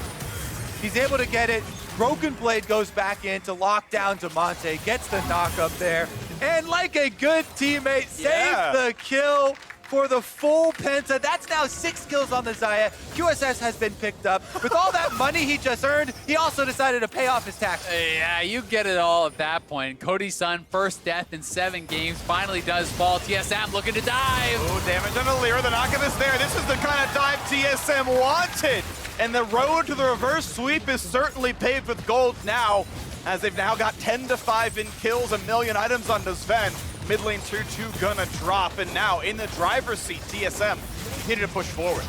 Speaker 2: He's able to get it. Broken Blade goes back in to lock down Damonte, gets the knock up there, and like a good teammate, saves the kill for the full penta. That's now 6 kills on the Xayah. QSS has been picked up. With all that money he just earned, he also decided to pay off his taxes.
Speaker 3: Yeah, you get it all at that point. Cody Sun, first death in 7 games, finally does fall. TSM looking to dive.
Speaker 1: Oh, damage on the Lira. The knockup is there. This is the kind of dive TSM wanted. And the road to the reverse sweep is certainly paved with gold now, as they've now got 10-5 in kills, 1 million items on Zven. Mid lane 2-2 gonna drop, and now in the driver's seat, TSM continue to push forward.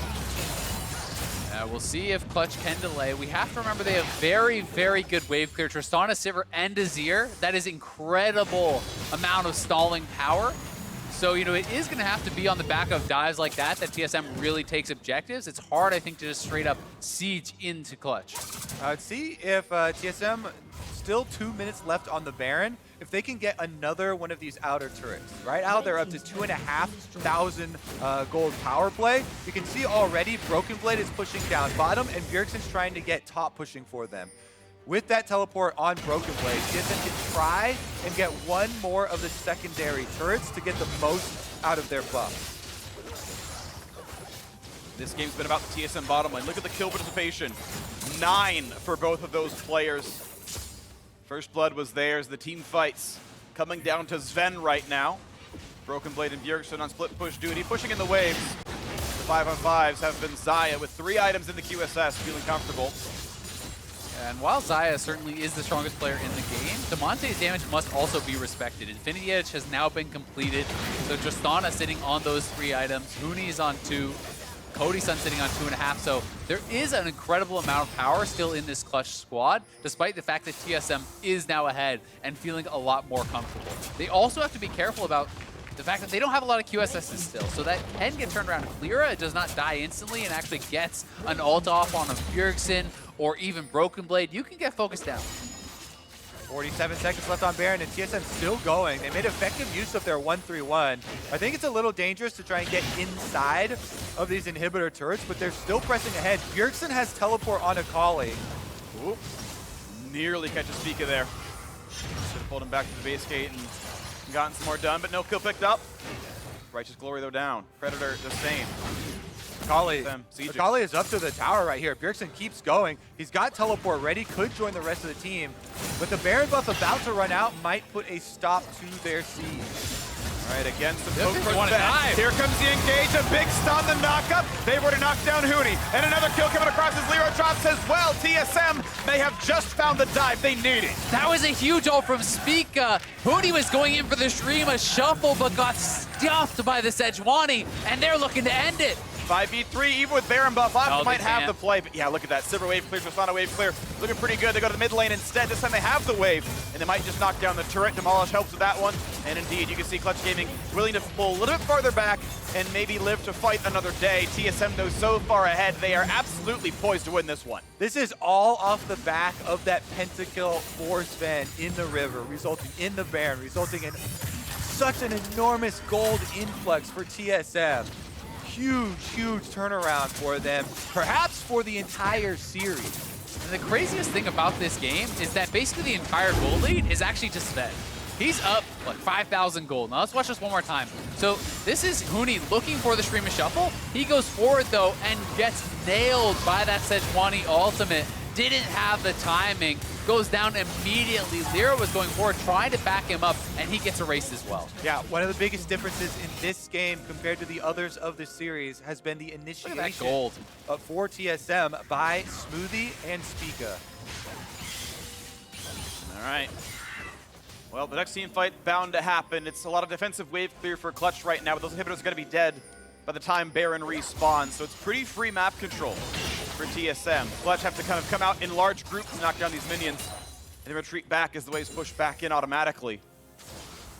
Speaker 3: We'll see if Clutch can delay. We have to remember they have very, very good wave clear. Tristana, Sivir, and Azir. That is incredible amount of stalling power. So, you know, it is going to have to be on the back of dives like that TSM really takes objectives. It's hard, I think, to just straight up siege into Clutch.
Speaker 2: Let's see if TSM, still 2 minutes left on the Baron, if they can get another one of these outer turrets. Right now, they're up to 2,500 gold power play. You can see already Broken Blade is pushing down bottom, and Bjergsen's trying to get top pushing for them. With that teleport on Broken Blade, TSM can try and get one more of the secondary turrets to get the most out of their buff.
Speaker 1: This game's been about the TSM bottom lane. Look at the kill participation. 9 for both of those players. First blood was theirs. The team fights. Coming down to Zven right now. Broken Blade and Bjergsen on split push duty, pushing in the waves. The 5-on-5s have been Xayah with 3 items in the QSS, feeling comfortable.
Speaker 3: And while Xayah certainly is the strongest player in the game, Damonte's damage must also be respected. Infinity Edge has now been completed, so Tristana sitting on those 3 items, Huni is on 2, Cody Sun sitting on 2.5, so there is an incredible amount of power still in this clutch squad, despite the fact that TSM is now ahead and feeling a lot more comfortable. They also have to be careful about the fact that they don't have a lot of QSSs still, so that can get turned around. If Lira does not die instantly and actually gets an ult off on a Bjergsen or even Broken Blade, you can get focused down.
Speaker 2: 47 seconds left on Baron, and TSM still going. They made effective use of their 1-3-1. I think it's a little dangerous to try and get inside of these inhibitor turrets, but they're still pressing ahead. Bjergsen has teleport on Akali.
Speaker 1: Ooh. Nearly catches Spica there. Should have pulled him back to the base gate and gotten some more done, but no kill picked up. Righteous Glory though down. Predator the same.
Speaker 2: Akali is up to the tower right here. Bjergsen keeps going. He's got teleport ready, could join the rest of the team. But the Baron buff about to run out might put a stop to their siege.
Speaker 1: All right, again, some poke for Zven. Here comes the engage, a big stun, the knockup. They've already knocked down Huni. And another kill coming across as Lira drops as well. TSM may have just found the dive they needed.
Speaker 3: That was a huge ult from Spica. Huni was going in for the Streama shuffle, but got stuffed by the Sejuani, and they're looking to end it.
Speaker 1: 5v3, even with Baron buff off,
Speaker 3: Oh,
Speaker 1: might have the play. But yeah, look at that. Sivir wave clear, Tristana wave clear. Looking pretty good. They go to the mid lane instead. This time they have the wave, and they might just knock down the turret. Demolish helps with that one. And indeed, you can see Clutch Gaming willing to pull a little bit farther back and maybe live to fight another day. TSM, though, so far ahead, they are absolutely poised to win this one.
Speaker 2: This is all off the back of that pentakill for Zven in the river, resulting in the Baron, resulting in such an enormous gold influx for TSM. Huge, huge turnaround for them, perhaps for the entire series.
Speaker 3: And the craziest thing about this game is that basically the entire gold lead is actually just Zven. He's up like 5,000 gold. Now let's watch this one more time. So this is Huni looking for the Stream of Shuffle. He goes forward though and gets nailed by that Sejuani ultimate. Didn't have the timing, goes down immediately. Lira was going forward, trying to back him up, and he gets erased as well.
Speaker 2: Yeah, one of the biggest differences in this game compared to the others of the series has been the initiation
Speaker 3: Look at that gold
Speaker 2: for TSM by Smoothie and Spica.
Speaker 1: All right. Well, the next team fight bound to happen. It's a lot of defensive wave clear for Clutch right now, but those inhibitors are going to be dead by the time Baron respawns, so it's pretty free map control for TSM. Clutch have to kind of come out in large groups to knock down these minions, and then retreat back as the waves push back in automatically.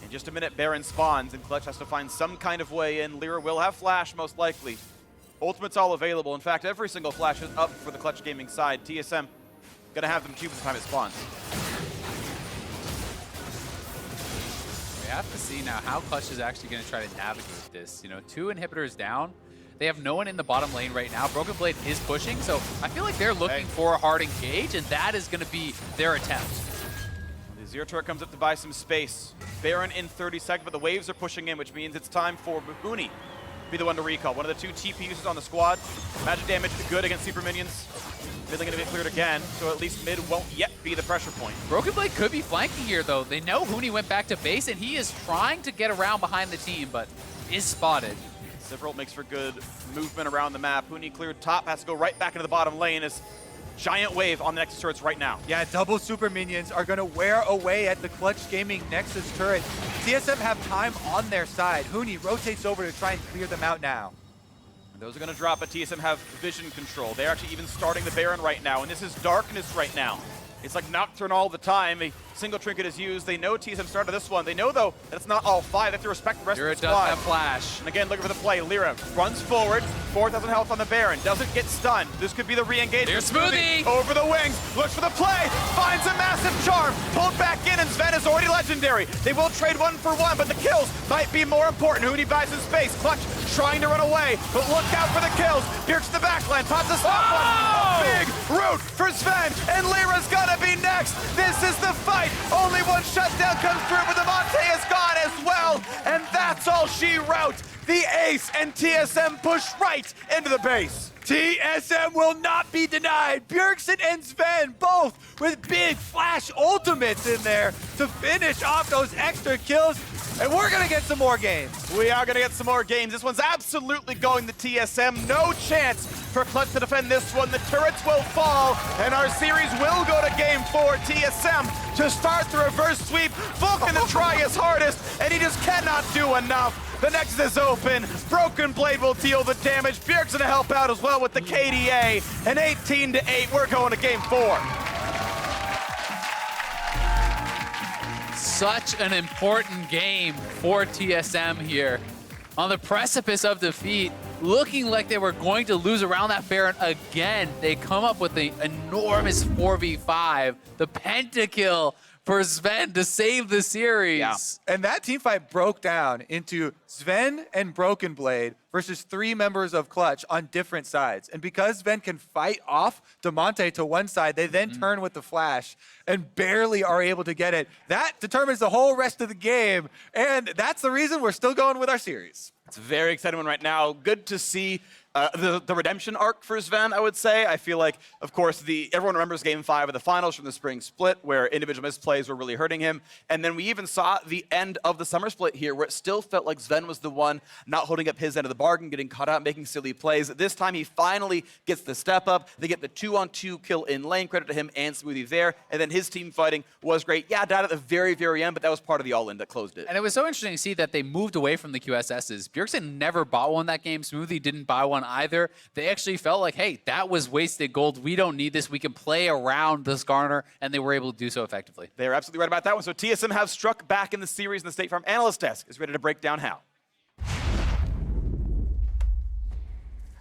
Speaker 1: In just a minute, Baron spawns, and Clutch has to find some kind of way in. Lira will have flash, most likely. Ultimate's all available. In fact, every single flash is up for the Clutch Gaming side. TSM gonna have them cube by the time it spawns.
Speaker 3: We have to see now how Clutch is actually going to try to navigate this. You know, 2 inhibitors down. They have no one in the bottom lane right now. Broken Blade is pushing, so I feel like they're looking for a hard engage, and that is going to be their attempt.
Speaker 1: The Azir turret comes up to buy some space. Baron in 30 seconds, but the waves are pushing in, which means it's time for Huni to be the one to recall. One of the 2 TP users on the squad. Magic damage good against super minions. Mid lane going to be cleared again, so at least mid won't yet be the pressure point.
Speaker 3: Broken Blade could be flanking here, though. They know Huni went back to base, and he is trying to get around behind the team, but is spotted.
Speaker 1: Sivir makes for good movement around the map. Huni cleared top, has to go right back into the bottom lane as giant wave on the Nexus turrets right now.
Speaker 2: Yeah, double super minions are going to wear away at the Clutch Gaming Nexus turret. TSM have time on their side. Huni rotates over to try and clear them out now.
Speaker 1: Those are going to drop, but TSM have vision control. They're actually even starting the Baron right now, and this is darkness right now. It's like Nocturne all the time. A single trinket is used. They know TSM started this one. They know, though, that it's not all 5. They have to respect the rest of the squad.
Speaker 3: Lira does have flash.
Speaker 1: And again, looking for the play. Lira runs forward. 4,000 health on the Baron. Doesn't get stunned. This could be the re-engage.
Speaker 3: Here's Smoothie.
Speaker 1: Over the wings. Looks for the play. Finds a massive charm. Pulled back in, and Zven is already legendary. They will trade 1 for 1, but the kills might be more important. Huni buys some space. Clutch trying to run away, but look out for the kills. Bjergsen to the backline. Pops a stop one. A big root for Zven, and Lira's gonna be next. This is the fight. Only one shutdown comes through, but Damonte is gone as as well, and that's all she wrote. The Ace and TSM push right into the base.
Speaker 2: TSM will not be denied. Bjergsen and Zven both with big flash ultimates in there to finish off those extra kills. And we're gonna get some more games.
Speaker 1: We are gonna get some more games. This one's absolutely going to TSM. No chance for Clutch to defend this one. The turrets will fall, and our series will go to game 4. TSM to start the reverse sweep. Vulcan to try his hardest, and he just cannot do enough. The Nexus is open. Broken Blade will deal the damage. Bjergsen to help out as well with the KDA. And 18-8, we're going to game 4.
Speaker 3: Such an important game for TSM here. On the precipice of defeat, looking like they were going to lose around that Baron again. They come up with the enormous 4v5, the pentakill for Zven to save the series.
Speaker 1: Yeah.
Speaker 2: And that team fight broke down into Zven and Broken Blade versus 3 members of Clutch on different sides. And because Zven can fight off Damonte to one side, they then turn with the flash and barely are able to get it. That determines the whole rest of the game. And that's the reason we're still going with our series.
Speaker 1: It's a very exciting one right now. Good to see the redemption arc for Zven, I would say. I feel like, of course, everyone remembers Game 5 of the finals from the spring split, where individual misplays were really hurting him. And then we even saw the end of the summer split here, where it still felt like Zven was the one not holding up his end of the bargain, getting caught out, making silly plays. This time, he finally gets the step up. They get the 2-on-2 kill in lane. Credit to him and Smoothie there. And then his team fighting was great. Yeah, died at the very, very end, but that was part of the all-in that closed it.
Speaker 3: And it was so interesting to see that they moved away from the QSSs. Bjergsen never bought one that game. Smoothie didn't buy one either. They actually felt like, hey, that was wasted gold. We don't need this. We can play around the Skarner, and they were able to do so effectively.
Speaker 1: They're absolutely right about that one. So TSM have struck back in the series, and the State Farm Analyst Desk is ready to break down how.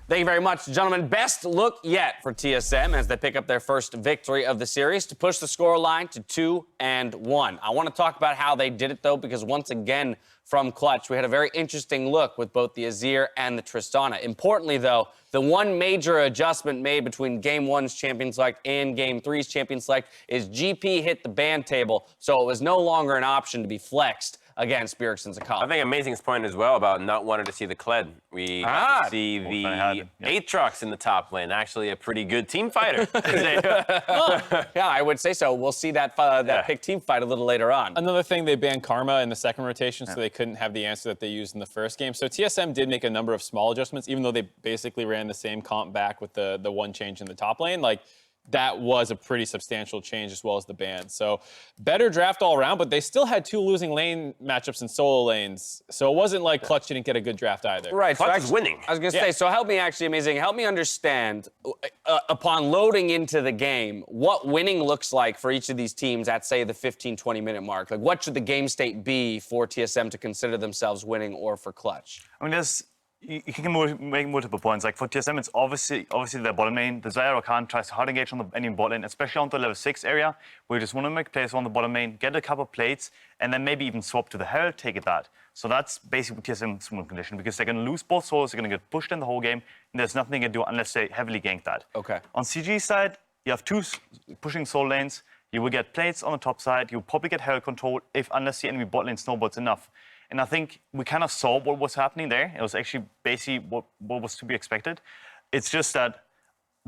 Speaker 4: Thank you very much, gentlemen. Best look yet for TSM as they pick up their first victory of the series to push the scoreline to 2-1. I want to talk about how they did it, though, because once again, from Clutch, we had a very interesting look with both the Azir and the Tristana. Importantly, though, the one major adjustment made between Game 1's Champion Select and Game 3's Champion Select is GP hit the ban table, so it was no longer an option to be flexed against Bjergsen's Akali.
Speaker 5: I think Amazing's point as well about not wanting to see the Kled. We got to see the Aatrox in the top lane, actually a pretty good team fighter.
Speaker 4: Yeah, I would say so. We'll see that pick team fight a little later on.
Speaker 6: Another thing, they banned Karma in the second rotation, so they couldn't have the answer that they used in the first game. So TSM did make a number of small adjustments, even though they basically ran the same comp back with the one change in the top lane. Like, that was a pretty substantial change as well as the ban. So better draft all around, but they still had 2 losing lane matchups in solo lanes. So it wasn't like Clutch didn't get a good draft either.
Speaker 4: Right.
Speaker 5: Clutch is winning.
Speaker 4: I was going to say, so help me actually, Amazing, help me understand, upon loading into the game, what winning looks like for each of these teams at, say, the 15-20 minute mark. Like, what should the game state be for TSM to consider themselves winning or for Clutch?
Speaker 7: I mean, you can make multiple points. Like for TSM, it's obviously their bottom lane. The Xayah Rakan tries to hard engage on the enemy bot lane, especially on the level 6 area, where you just want to make plays on the bottom lane, get a couple of plates, and then maybe even swap to the Herald, take it that. So that's basically TSM's win condition, because they're going to lose both souls, they're going to get pushed in the whole game, and there's nothing they can do unless they heavily gank that.
Speaker 4: Okay.
Speaker 7: On CG's side, you have 2 pushing soul lanes. You will get plates on the top side. You'll probably get Herald control unless the enemy bot lane snowballs enough. And I think we kind of saw what was happening there. It was actually basically what was to be expected. It's just that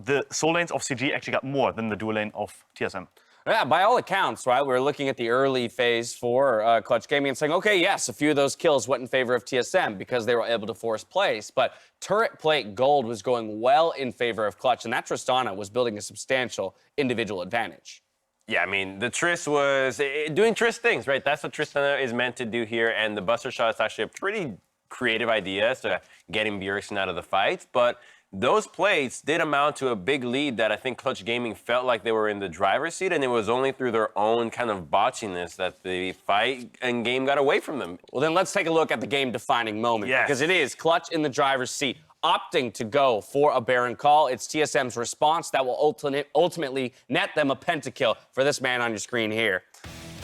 Speaker 7: the soul lanes of CG actually got more than the dual lane of TSM.
Speaker 4: Yeah, by all accounts, right, we were looking at the early phase for Clutch Gaming and saying, okay, yes, a few of those kills went in favor of TSM because they were able to force plays, but turret plate gold was going well in favor of Clutch, and that Tristana was building a substantial individual advantage.
Speaker 5: Yeah, I mean, the Trist was doing Trist things, right? That's what Tristana is meant to do here, and the Buster Shot is actually a pretty creative idea as to getting Bjergsen out of the fight, but those plays did amount to a big lead that I think Clutch Gaming felt like they were in the driver's seat, and it was only through their own kind of botchiness that the fight and game got away from them.
Speaker 4: Well, then let's take a look at the game-defining moment, because it is Clutch in the driver's seat, opting to go for a Baron call. It's TSM's response that will ultimately net them a pentakill for this man on your screen here.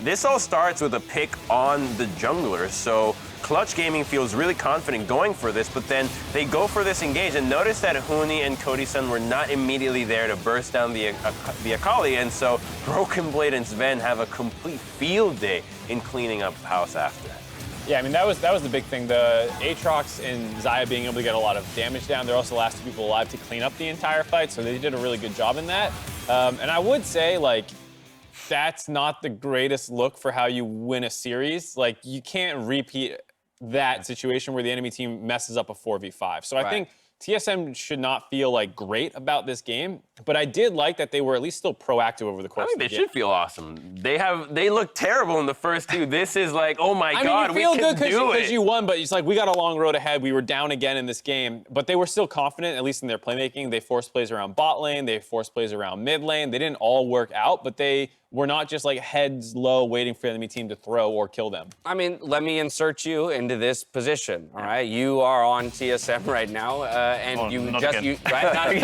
Speaker 5: This all starts with a pick on the jungler, so Clutch Gaming feels really confident going for this, but then they go for this engage, and notice that Huni and Cody Sun were not immediately there to burst down the Akali, and so Broken Blade and Zven have a complete field day in cleaning up house after.
Speaker 6: Yeah, I mean, that was the big thing. The Aatrox and Xayah being able to get a lot of damage down. They're also the last 2 people alive to clean up the entire fight, so they did a really good job in that. And I would say, like, that's not the greatest look for how you win a series. Like, you can't repeat that situation where the enemy team messes up a 4v5. So I think TSM should not feel like great about this game, but I did like that they were at least still proactive over the course of the game.
Speaker 5: I think they should feel awesome. They look terrible in the first 2. This is like, oh my God, we
Speaker 6: feel
Speaker 5: can
Speaker 6: good
Speaker 5: do it.
Speaker 6: because you won, but it's like we got a long road ahead. We were down again in this game, but they were still confident, at least in their playmaking. They forced plays around bot lane, they forced plays around mid lane. They didn't all work out, but they were not just like heads low waiting for the enemy team to throw or kill them.
Speaker 4: I mean, let me insert you into this position, all right? You are on TSM right now, and right? Not again.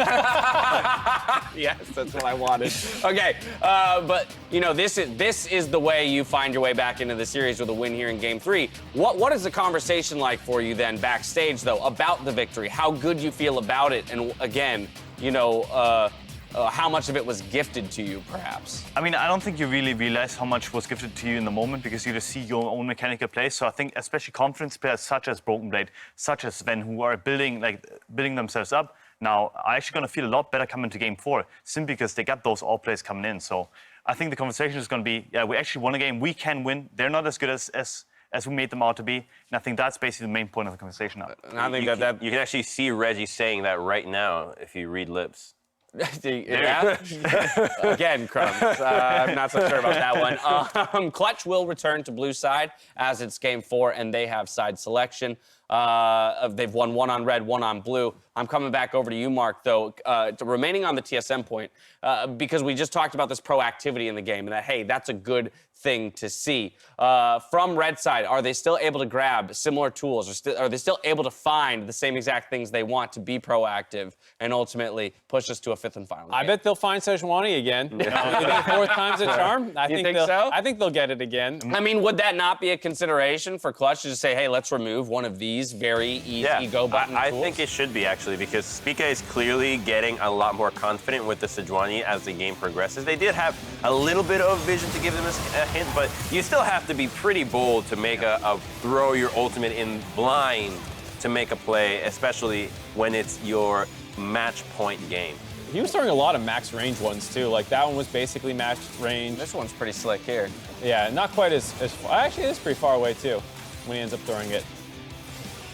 Speaker 4: Yes, that's what I wanted. Okay, but you know, this is the way you find your way back into the series with a win here in Game 3. What is the conversation like for you then backstage though about the victory? How good you feel about it, and again, you know. How much of it was gifted to you, perhaps?
Speaker 7: I mean, I don't think you really realize how much was gifted to you in the moment because you just see your own mechanical play. So I think especially confidence players such as Broken Blade, such as Zven, who are building themselves up, now are actually going to feel a lot better coming to Game 4, simply because they got those all plays coming in. So I think the conversation is going to be, yeah, we actually won a game. We can win. They're not as good as we made them out to be. And I think that's basically the main point of the conversation now.
Speaker 4: And I think
Speaker 5: You can actually see Reggie saying that right now if you read lips.
Speaker 4: Yeah. Again, Crumbs. I'm not so sure about that one. Clutch will return to blue side as it's Game 4, and they have side selection. They've won 1 on red, 1 on blue. I'm coming back over to you, Mark, though, remaining on the TSM point, because we just talked about this proactivity in the game, and that, hey, that's a good thing to see. From red side, are they still able to grab similar tools? Are they still able to find the same exact things they want to be proactive and ultimately push us to a 5th and final game?
Speaker 6: I bet they'll find Sejuani again. You think 4th time's a charm? I think
Speaker 4: so?
Speaker 6: I think they'll get it again.
Speaker 4: I mean, would that not be a consideration for Clutch to just say, hey, let's remove one of these very easy go button
Speaker 5: I
Speaker 4: tools?
Speaker 5: think it should be, actually, because Spica is clearly getting a lot more confident with the Sejuani as the game progresses. They did have a little bit of vision to give them a hint, but you still have to be pretty bold to make a throw your ultimate in blind to make a play, especially when it's your match point game.
Speaker 6: He was throwing a lot of max range ones, too. Like, that one was basically max range.
Speaker 4: This one's pretty slick here.
Speaker 6: Yeah, not quite as far. Actually, it is pretty far away, too, when he ends up throwing it.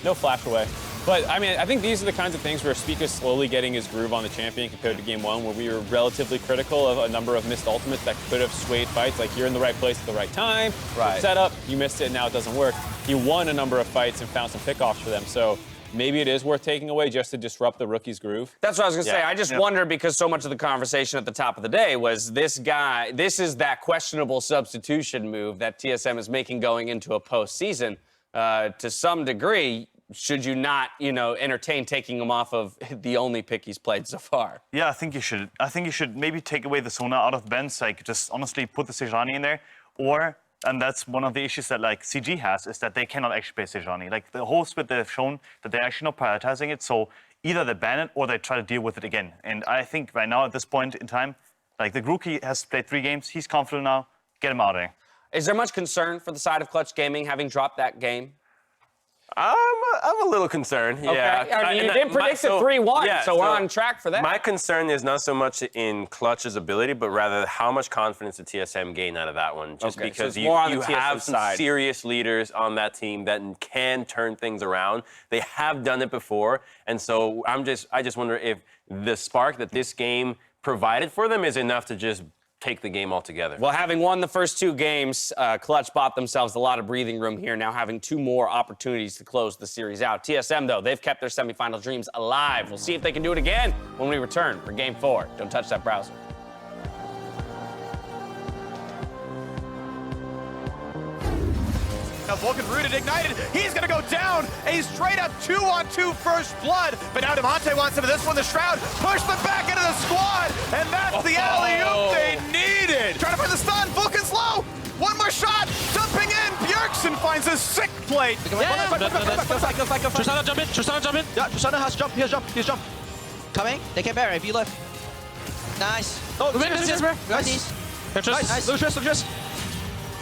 Speaker 6: No flash away. But, I mean, I think these are the kinds of things where Spica's slowly getting his groove on the champion compared to Game 1, where we were relatively critical of a number of missed ultimates that could have swayed fights. Like, you're in the right place at the right time,
Speaker 4: Right.
Speaker 6: good setup, you missed it, and now it doesn't work. He won a number of fights and found some pickoffs for them, so maybe it is worth taking away just to disrupt the rookie's groove.
Speaker 4: That's what I was going to say.
Speaker 5: Yeah.
Speaker 4: I just wonder, because so much of the conversation at the top of the day was this is that questionable substitution move that TSM is making going into a postseason. To some degree, should you not, entertain taking him off of the only pick he's played so far?
Speaker 7: Yeah, I think you should. I think you should maybe take away the Sona out of the bench, like just honestly put the Sejuani in there, and that's one of the issues that like CG has, is that they cannot actually play Sejuani. Like the whole split, they've shown that they're actually not prioritizing it, so either they ban it or they try to deal with it again. And I think right now at this point in time, like the rookie has played 3 games, he's confident now, get him out of there.
Speaker 4: Is there much concern for the side of Clutch Gaming having dropped that game?
Speaker 5: I'm a little concerned.
Speaker 4: Okay.
Speaker 5: Yeah,
Speaker 4: I mean, you did predict a 3-1, so we're on track for that.
Speaker 5: My concern is not so much in Clutch's ability, but rather how much confidence the TSM gain out of that one. Just
Speaker 4: Okay, so
Speaker 5: because
Speaker 4: it's
Speaker 5: you
Speaker 4: more on the
Speaker 5: have
Speaker 4: TSM
Speaker 5: some
Speaker 4: side.
Speaker 5: serious leaders on that team that can turn things around. They have done it before, and so I just wonder if the spark that this game provided for them is enough to just take the game altogether.
Speaker 4: Well, having won the first 2 games, Clutch bought themselves a lot of breathing room here, now having 2 more opportunities to close the series out. TSM, though, they've kept their semifinal dreams alive. We'll see if they can do it again when we return for Game 4. Don't touch that browser.
Speaker 1: Now Vulcan rooted, ignited, he's gonna go down, a straight up 2-on-2 first blood, but now Damonte wants into this one, the Shroud, push them back into the squad, and that's the alley-oop they needed. Trying to find the stun, Vulcan's low, one more shot, jumping in, Bjergsen finds a sick plate.
Speaker 8: Tristana jump in, Tristana jump in.
Speaker 9: Yeah, Tristana has jump, here's jump. Coming, they can bear if you left. Nice.
Speaker 8: Oh,
Speaker 9: Nice.
Speaker 8: Nice.
Speaker 9: Nice.
Speaker 8: Lucius.
Speaker 9: Lucius.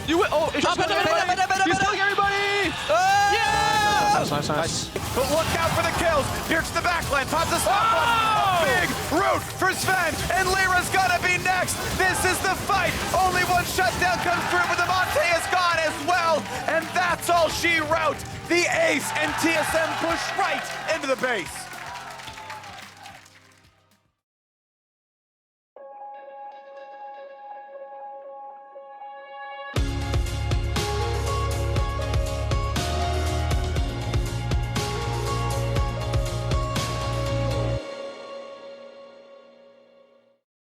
Speaker 9: You will. Oh, it's
Speaker 8: Better.
Speaker 9: He's killing everybody. Yeah! Nice.
Speaker 1: But look out for the kills. Bjergsen the backline, pops a stop one. A big root for Zven, and Lira's gonna be next. This is the fight. Only one shutdown comes through, but Damonte is gone as well. And that's all she wrote. The ace and TSM push right into the base.